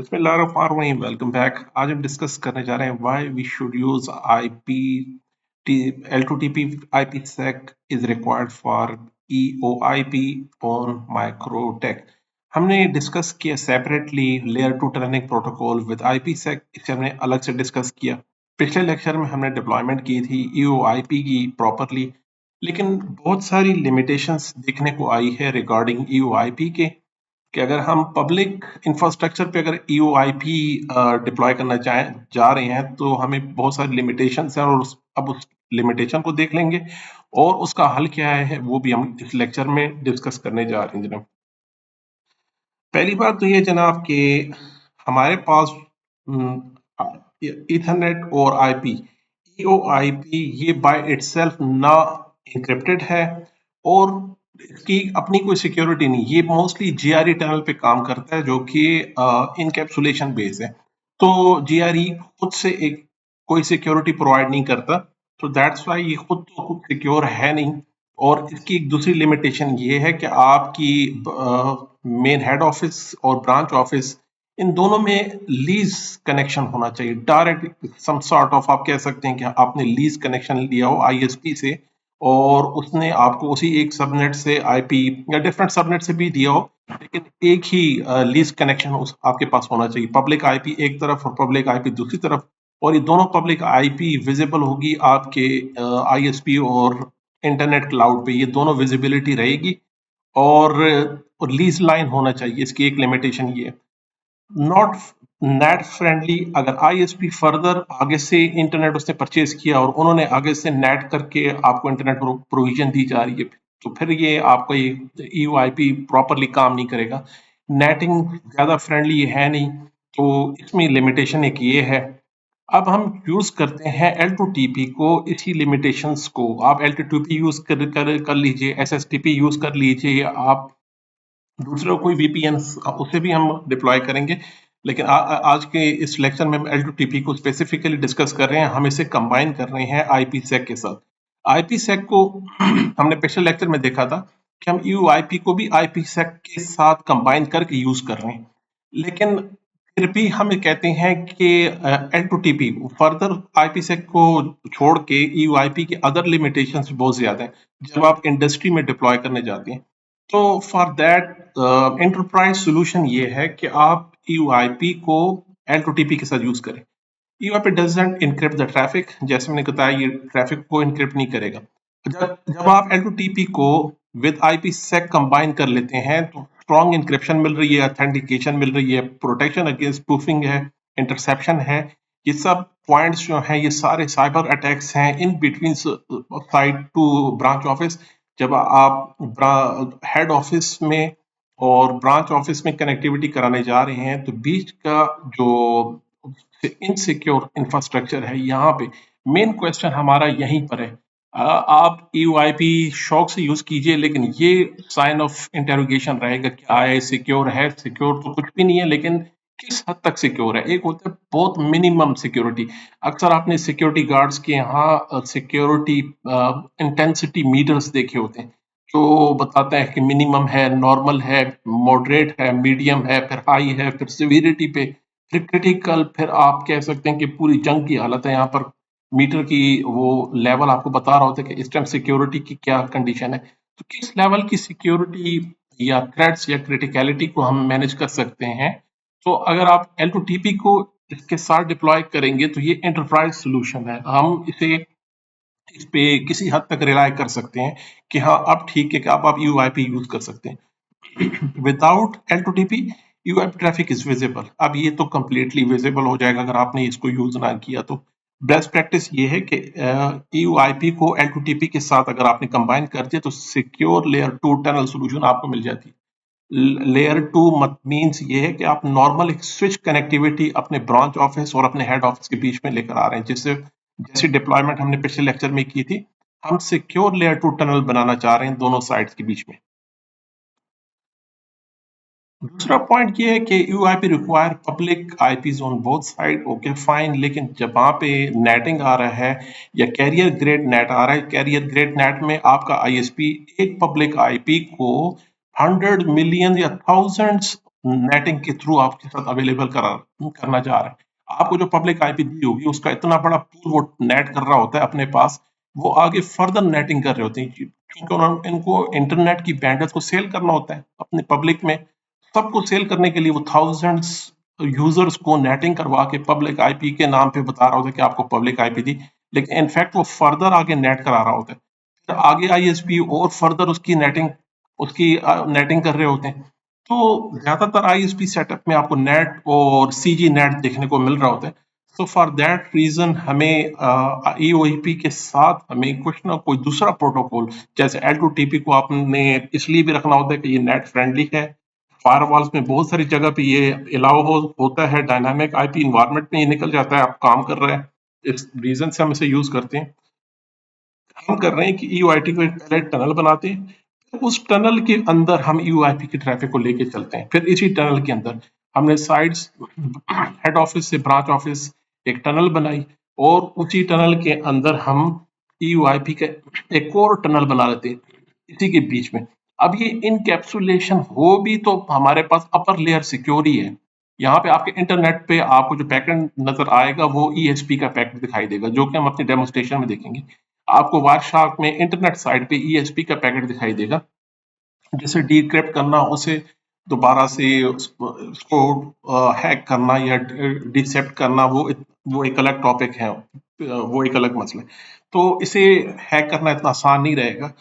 बिस्मिल्लाहिर्रहमानिर्रहीम, welcome back. आज हम डिस्कस करने जा रहे हैं why we should use IP L2TP IP sec is required for EOIP on Microtech। हमने डिस्कस किया separately layer 2 tunnelling protocol with IPsec, इसे हमने अलग से डिस्कस किया। पिछले लेक्चर में हमने डिप्लॉयमेंट की थी EOIP की प्रॉपरली, लेकिन बहुत सारी लिमिटेशंस देखने को आई है रिगार्डिंग EOIP के कि अगर हम पब्लिक इंफ्रास्ट्रक्चर पे अगर EOIP डिप्लॉय करना जा रहे हैं तो हमें बहुत सारी लिमिटेशंस हैं और अब उस लिमिटेशन को देख लेंगे और उसका हल क्या है वो भी हम इस लेक्चर में डिस्कस करने जा रहे हैं जनाब। पहली बात तो ये जनाब कि हमारे पास ईथरनेट और आईपी EOIP ये बाय इटसेल्फ ना इंक्रिप्टेड है और इसकी अपनी कोई सिक्योरिटी नहीं। ये मोस्टली GRE टनल पे काम करता है जो कि इनकैप्सुलेशन बेस है। तो GRE खुद से एक कोई सिक्योरिटी प्रोवाइड नहीं करता, तो दैट्स वाई ये खुद तो खुद सिक्योर है नहीं। और इसकी एक दूसरी लिमिटेशन ये है कि आपकी मेन हेड ऑफिस और ब्रांच ऑफिस इन दोनों में लीज कनेक्शन होना चाहिए। डायरेक्ट सम सॉर्ट ऑफ आप कह सकते हैं कि आपने लीज कनेक्शन लिया हो ISP से और उसने आपको उसी एक सबनेट से IP या डिफरेंट सबनेट से भी दिया हो, लेकिन एक ही लीज कनेक्शन उस आपके पास होना चाहिए। पब्लिक IP एक तरफ और पब्लिक IP दूसरी तरफ, और ये दोनों पब्लिक IP विजिबल होगी आपके ISP और इंटरनेट क्लाउड पे, ये दोनों विजिबिलिटी रहेगी। और लीज लाइन होना चाहिए, इसकी एक लिमिटेशन ये है। Not net friendly. अगर ISP फर्दर आगे से इंटरनेट उसने परचेज किया और उन्होंने आगे से नेट करके आपको इंटरनेट प्रोविजन दी जा रही है, तो फिर ये आपका ये EOIP प्रॉपरली काम नहीं करेगा। नेटिंग ज्यादा फ्रेंडली है नहीं, तो इसमें लिमिटेशन एक ये है। अब हम यूज करते हैं L2TP को, इसी लिमिटेशंस को। आप L2TP यूज कर लीजिए, SSTP यूज कर लीजिए, आप दूसरा कोई VPN उसे भी हम डिप्लॉय करेंगे। लेकिन आज के इस लेक्चर में हम L2TP को स्पेसिफिकली डिस्कस कर रहे हैं। हम इसे कंबाइन कर रहे हैं IPsec के साथ। IPsec को हमने पिछले लेक्चर में देखा था कि हम EOIP को भी IPsec के साथ कंबाइन करके यूज कर रहे हैं, लेकिन फिर भी हम कहते हैं कि L2TP फर्दर IPsec को छोड़ के EOIP के अदर लिमिटेशंस बहुत ज्यादा हैं जब आप इंडस्ट्री में डिप्लॉय करने जाते हैं। तो फॉर दैट एंटरप्राइज सोल्यूशन ये है कि आप EOIP को L2TP के साथ यूज करें। EOIP doesn't encrypt the traffic, जैसे मैंने बताया ये ट्रैफिक को इनक्रिप्ट नहीं करेगा। जब आप L2TP को विद IPsec कंबाइन कर लेते हैं तो स्ट्रॉन्ग इंक्रिप्शन मिल रही है, ऑथेंटिकेशन मिल रही है, प्रोटेक्शन अगेंस्ट स्पूफिंग है, इंटरसेप्शन है। ये सब पॉइंट्स जो हैं ये सारे साइबर अटैक्स हैं in between side to branch office. जब आप हेड ऑफिस में और ब्रांच ऑफिस में कनेक्टिविटी कराने जा रहे हैं तो बीच का जो इनसिक्योर इंफ्रास्ट्रक्चर है, यहाँ पे मेन क्वेश्चन हमारा यहीं पर है। आप EOIP शौक से यूज कीजिए, लेकिन ये साइन ऑफ इंटेरोगेशन रहेगा कि आया सिक्योर है। सिक्योर तो कुछ भी नहीं है, लेकिन किस हद तक सिक्योर है। एक होता है बहुत मिनिमम सिक्योरिटी। अक्सर आपने सिक्योरिटी गार्ड्स के यहाँ सिक्योरिटी इंटेंसिटी मीटर्स देखे होते हैं जो बताते हैं कि मिनिमम है, नॉर्मल है, मॉडरेट है, मीडियम है, फिर हाई है, फिर सिविरिटी पे, फिर क्रिटिकल, फिर आप कह सकते हैं कि पूरी जंग की हालत है। यहाँ पर मीटर की वो लेवल आपको बता रहा होता है कि इस टाइम सिक्योरिटी की क्या कंडीशन है। तो किस लेवल की सिक्योरिटी या थ्रेट्स या क्रिटिकलिटी को हम मैनेज कर सकते हैं। तो अगर आप L2TP को इसके साथ डिप्लॉय करेंगे तो ये एंटरप्राइज सोल्यूशन है। हम इसे इस पे किसी हद तक रिलाय कर सकते हैं कि हाँ अब ठीक है कि आप EOIP यूज कर सकते हैं। Without L2TP EOIP traffic is visible. अब ये तो कंप्लीटली विजिबल हो जाएगा अगर आपने इसको यूज ना किया तो। बेस्ट प्रैक्टिस ये है कि EOIP को L2TP के साथ अगर आपने कंबाइन कर दिया तो सिक्योर लेयर 2 टनल सोल्यूशन आपको मिल जाती है। लेयर 2 मत मीन्स ये है कि आप नॉर्मल एक स्विच कनेक्टिविटी अपने ब्रांच ऑफिस और अपने हेड ऑफिस के बीच में लेकर आ रहे हैं, जिससे जैसी डिप्लॉयमेंट हमने पिछले लेक्चर में की थी, हम सिक्योर लेयर 2 टनल बनाना चाह रहे हैं दोनों साइड्स के बीच में। दूसरा पॉइंट ये है कि EOIP require public IPs on both side. Okay fine, लेकिन जब वहां पे नेटिंग आ रहा है या कैरियर ग्रेड नेट आ रहा है, कैरियर ग्रेड नेट में आपका ISP एक पब्लिक IP को 100 मिलियन या थाउजेंड्स नेटिंग के थ्रू आपके साथ अवेलेबल करना चाह रहा है। आपको जो पब्लिक आईपी दी होगी उसका इतना बड़ा पूल वो नेट कर रहा होता है अपने पास, वो आगे फर्दर नेटिंग कर रहे होते हैं क्योंकि इनको इंटरनेट की बैंडविड्थ को सेल करना होता है अपने पब्लिक में। सबको सेल करने के लिए वो थाउजेंड्स यूजर्स को नेटिंग करवा के पब्लिक आईपी के नाम पे बता रहा होता है कि आपको पब्लिक आईपी दी, लेकिन इनफैक्ट वो फर्दर आगे नेट करा रहा होता है। फिर आगे आईएसपी और फर्दर उसकी नेटिंग कर रहे होते हैं। तो ज्यादातर आईएसपी सेटअप में आपको नेट और सीजी नेट देखने को मिल रहा होता है। सो फॉर दैट रीजन हमें ईओईपी के साथ हमें कुछ ना कोई दूसरा प्रोटोकॉल, जैसे एल टू टीपी को आपने इसलिए भी रखना होता है कि ये नेट फ्रेंडली है। फायरवॉल्स में बहुत सारी जगह पे ये अलाउ होता है, डायनामिक आईपी इन्वायरमेंट में ये निकल जाता है, आप काम कर रहे हैं, इस रीजन से हम इसे यूज करते हैं। हम कर रहे हैं कि ईओआईटी को एक पहले टनल बनाते हैं, फिर उस टनल के अंदर हम ईओआईपी की ट्रैफिक को लेके चलते हैं। फिर इसी टनल के अंदर हमने साइड्स हेड ऑफिस से ब्रांच ऑफिस एक टनल बनाई, और उसी टनल के अंदर हम ईओआईपी का एक और टनल बना लेते हैं इसी के बीच में। अब ये इनकैप्सुलेशन हो भी तो हमारे पास अपर लेयर सिक्योर ही है। यहाँ पे आपके इंटरनेट पे आपको जो पैकेट नजर आएगा वो ईएसपी का पैकेट दिखाई देगा, जो कि हम अपनी डेमोस्ट्रेशन में देखेंगे। आपको वायरशार्क में इंटरनेट साइट पे ईएसपी का पैकेट दिखाई देगा, जिसे डिक्रिप्ट करना, उसे दोबारा से उसको हैक करना या डिसेप्ट करना, वो एक अलग टॉपिक है, वो एक अलग मसला है। तो इसे हैक करना इतना आसान नहीं रहेगा,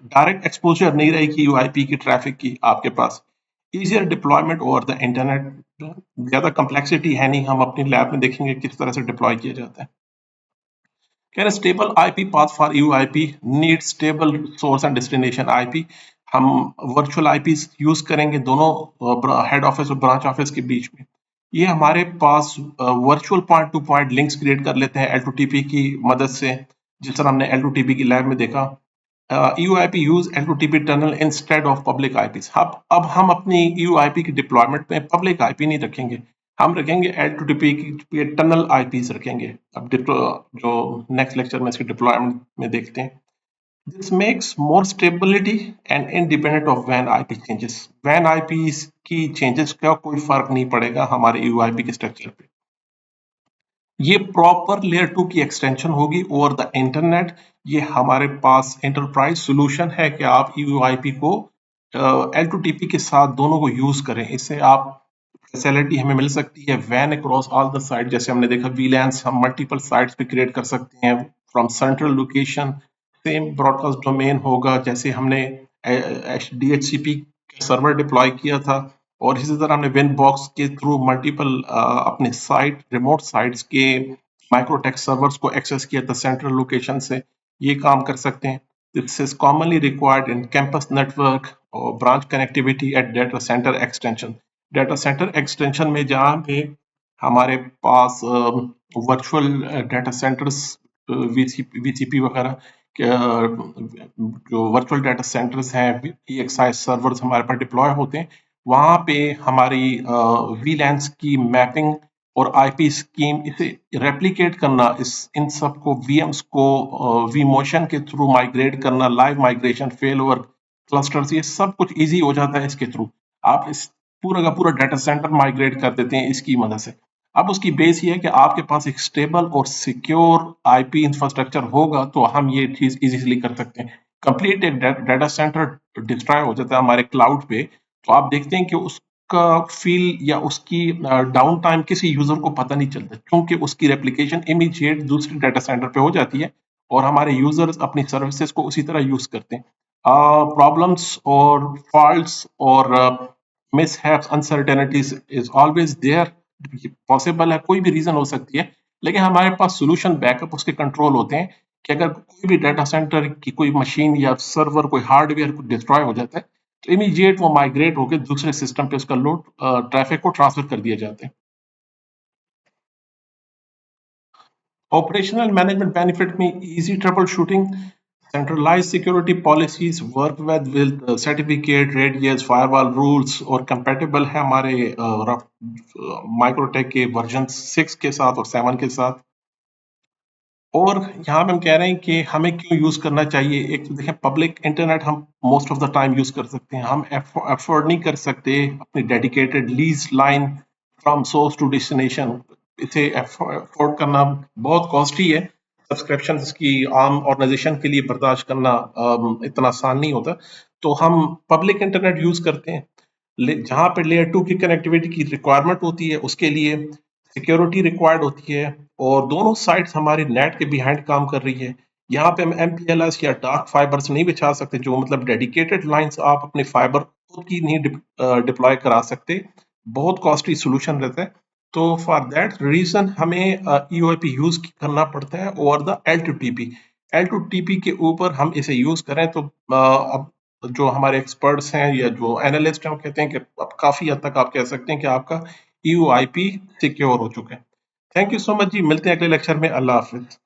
डायरेक्ट एक्सपोजर नहीं रहेगी यूआईपी की ट्रैफिक की आपके पास। Easier deployment over the internet, ज्यादा कम्प्लेक्सिटी है नहीं, हम अपनी लैब में देखेंगे किस तरह से डिप्लॉय किया जाता है। कह रहे stable IP path for UIP need stable source and destination IP. हम वर्चुअल आईपी यूज करेंगे दोनों हेड ऑफिस और ब्रांच ऑफिस के बीच में। ये हमारे पास virtual point to point links create कर लेते हैं L2TP की मदद से, जिस तरह हमने L2TP की लैब में देखा। UIP use L2TP tunnel instead of public IP. अब हम अपनी यूआईपी की डिप्लॉयमेंट में पब्लिक आईपी नहीं रखेंगे, हम रखेंगे L2TP की टनल आईपीज रखेंगे। अब जो नेक्स्ट लेक्चर में इसकी डिप्लॉयमेंट में देखते हैं। This makes more stability and independent of वैन आईपी चेंजेस। वैन आईपी की चेंजेस का कोई फर्क नहीं पड़ेगा हमारे यूआईपी के स्ट्रक्चर पे। ये प्रॉपर लेयर 2 की एक्सटेंशन होगी ओवर द इंटरनेट। ये हमारे पास एंटरप्राइज सॉल्यूशन है कि आप यूआईपी को L2TP के साथ दोनों को यूज करें। इससे आप फैसिलिटी हमें मिल सकती है वैन अक्रॉस ऑल द साइट। जैसे हमने देखा वीलैंस हम मल्टीपल साइट्स पे क्रिएट कर सकते हैं from central location. Same broadcast domain होगा जैसे हमने DHCP सर्वर डिप्लॉय किया था, और इसी तरह हमने विन बॉक्स के थ्रू मल्टीपल अपने साइट रिमोट साइट्स के माइक्रोटेक्स सर्वर्स को एक्सेस किया था सेंट्रल लोकेशन से। ये काम कर सकते हैं। This is commonly required in campus network और branch connectivity at data center extension. Data center extension में जहाँ पे हमारे पास वर्चुअल डेटा सेंटर्स वीसीपी वगैरह जो वर्चुअल डेटा सेंटर्स हैं, EXI सर्वर्स हमारे पास डिप्लॉय होते हैं, वहाँ पे हमारी वीलैंस की मैपिंग और आईपी स्कीम, इसे रेप्लिकेट करना, इस इन सब को VMs को vMotion के थ्रू माइग्रेट करना, live migration, fail over clusters, ये सब कुछ इजी हो जाता है इसके थ्रू। आप इस पूरा का पूरा डेटा सेंटर माइग्रेट कर देते हैं इसकी मदद से। अब उसकी बेस ये है कि आपके पास एक स्टेबल और सिक्योर आईपी इंफ्रास्ट्रक्चर होगा तो हम ये चीज इजीली कर सकते हैं। कंप्लीट एक डेटा सेंटर डिस्ट्रॉय हो जाता है हमारे क्लाउड पे, तो आप देखते हैं कि उसका फील या उसकी डाउन टाइम किसी यूजर को पता नहीं चलता, क्योंकि उसकी रेप्लिकेशन इमीडिएट दूसरे डेटा सेंटर पे हो जाती है और हमारे यूजर्स अपनी सर्विसेज को उसी तरह यूज करते हैं। प्रॉब्लम्स और फॉल्ट्स और mishaps uncertainties is always there, possible है, कोई भी रीजन हो सकती है, लेकिन हमारे पास सोल्यूशन बैकअप उसके कंट्रोल होते हैं कि अगर कोई भी डाटा सेंटर की कोई मशीन या सर्वर कोई हार्डवेयर को डिस्ट्रॉय हो जाता है तो इमीडिएट वो माइग्रेट होकर दूसरे सिस्टम पे उसका लोड ट्रैफिक को ट्रांसफर कर दिया जाता है। ऑपरेशनल मैनेजमेंट बेनिफिट में easy troubleshooting, centralise security policies, work with certificate radius firewall rules, और कंपेटेबल है हमारे माइक्रोटेक के वर्जन 6 के साथ और 7 के साथ। और यहाँ पे हम कह रहे हैं कि हमें क्यों यूज़ करना चाहिए। एक तो देखें, पब्लिक इंटरनेट हम most of the time use कर सकते हैं, हम अफोर्ड नहीं कर सकते अपनी dedicated lease line from source to destination. इसे अफोर्ड करना बहुत कॉस्टली है। सब्सक्रिप्शन की आम ऑर्गेनाइजेशन के लिए बर्दाश्त करना इतना आसान नहीं होता। तो हम पब्लिक इंटरनेट यूज़ करते हैं। जहाँ पे लेयर 2 की कनेक्टिविटी की रिक्वायरमेंट होती है, उसके लिए सिक्योरिटी रिक्वायर्ड होती है, और दोनों साइट्स हमारे नेट के बिहाइंड काम कर रही है। यहाँ पे हम एमपीएलएस या डार्क फाइबर्स नहीं बिछा सकते, जो मतलब डेडिकेटेड लाइंस आप अपने फाइबर खुद की नहीं डिप्लॉय करा सकते। बहुत कॉस्टली सोल्यूशन रहता है। तो फॉर दैट रीजन हमें ईओआईपी यूज करना पड़ता है over the L two TP के ऊपर हम इसे यूज करें तो अब जो हमारे एक्सपर्ट्स हैं या जो एनालिस्ट हैं वो कहते हैं कि अब काफी हद तक आप कह सकते हैं कि आपका ईओआईपी सिक्योर हो चुका है। थैंक यू सो मच जी, मिलते हैं अगले लेक्चर में। अल्लाह हाफिज।